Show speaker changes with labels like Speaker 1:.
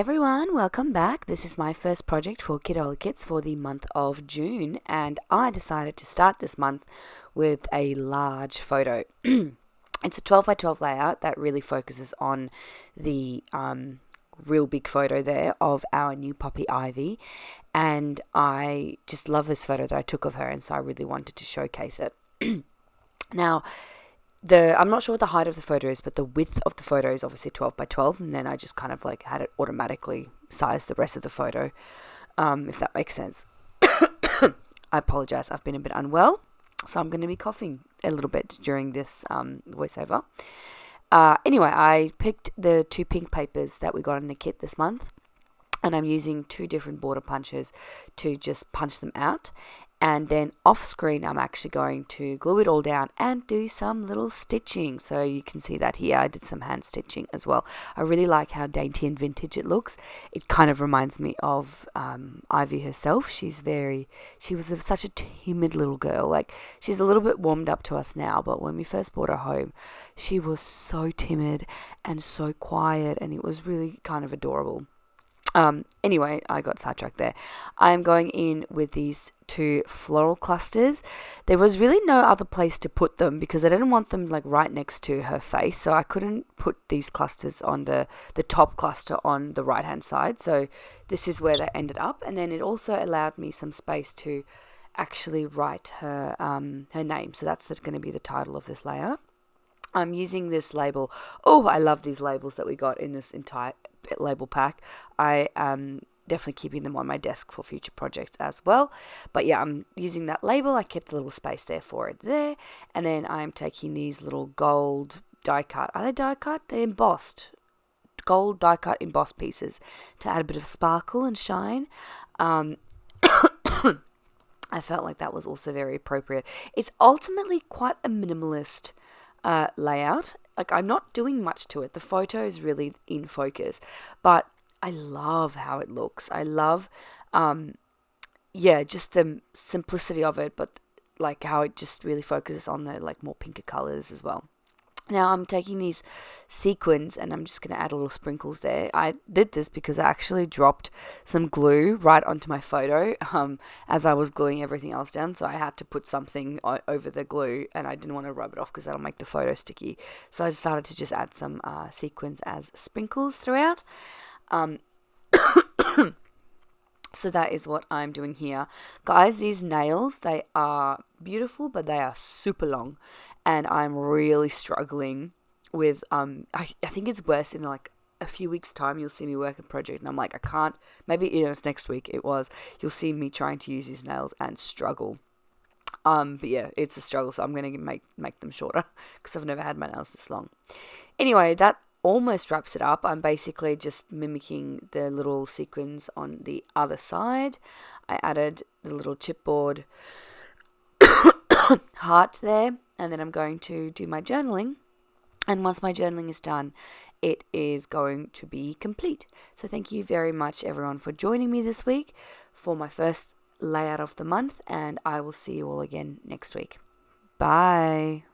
Speaker 1: everyone, welcome back. This is my first project for Kitaholic Kits for the month of June, and I decided to start this month with a large photo. It's a 12 by 12 layout that really focuses on the real big photo there of our new puppy Ivy, and I just love this photo that I took of her, and so I really wanted to showcase it. Now, I'm not sure what the height of the photo is, but the width of the photo is obviously 12 by 12, and then I just kind of like had it automatically size the rest of the photo, if that makes sense. I apologize, I've been a bit unwell, so I'm going to be coughing a little bit during this voiceover. Anyway, I picked the 2 pink papers that we got in the kit this month, and I'm using 2 different border punches to just punch them out. And then off screen, I'm actually going to glue it all down and do some little stitching. So you can see that here. I did some hand stitching as well. I really like how dainty and vintage it looks. It kind of reminds me of Ivy herself. She was such a timid little girl. Like, she's a little bit warmed up to us now, but when we first brought her home, she was so timid and so quiet, and it was really kind of adorable. Anyway, I got sidetracked there. I am going in with these 2 floral clusters. There was really no other place to put them because I didn't want them like right next to her face, so I couldn't put these clusters on the top cluster on the right hand side. So this is where they ended up, and then it also allowed me some space to actually write her name. So that's going to be the title of this layout. I'm using this label. Oh, I love these labels that we got in this entire label pack. I am definitely keeping them on my desk for future projects as well. But yeah, I'm using that label. I kept a little space there for it there. And then I'm taking these little gold die cut. Are they die cut? They're embossed. Gold die cut embossed pieces to add a bit of sparkle and shine. I felt like that was also very appropriate. It's ultimately quite a minimalist layout. Like, I'm not doing much to it. The photo is really in focus, but I love how it looks. I love just the simplicity of it, but like how it just really focuses on the like more pinker colors as well. Now I'm taking these sequins and I'm just going to add little sprinkles there. I did this because I actually dropped some glue right onto my photo as I was gluing everything else down. So I had to put something over the glue, and I didn't want to rub it off because that'll make the photo sticky. So I decided to just add some sequins as sprinkles throughout. So that is what I'm doing here. Guys, these nails, they are beautiful, but they are super long. And I'm really struggling with, I think it's worse in like a few weeks' time. You'll see me work a project and I'm like, I can't, maybe it's next week, you'll see me trying to use these nails and struggle. But yeah, it's a struggle, so I'm going to make them shorter because I've never had my nails this long. Anyway, that almost wraps it up. I'm basically just mimicking the little sequins on the other side. I added the little chipboard heart there, and then I'm going to do my journaling, and once my journaling is done, it is going to be complete. So thank you very much everyone for joining me this week for my first layout of the month, and I will see you all again next week. Bye.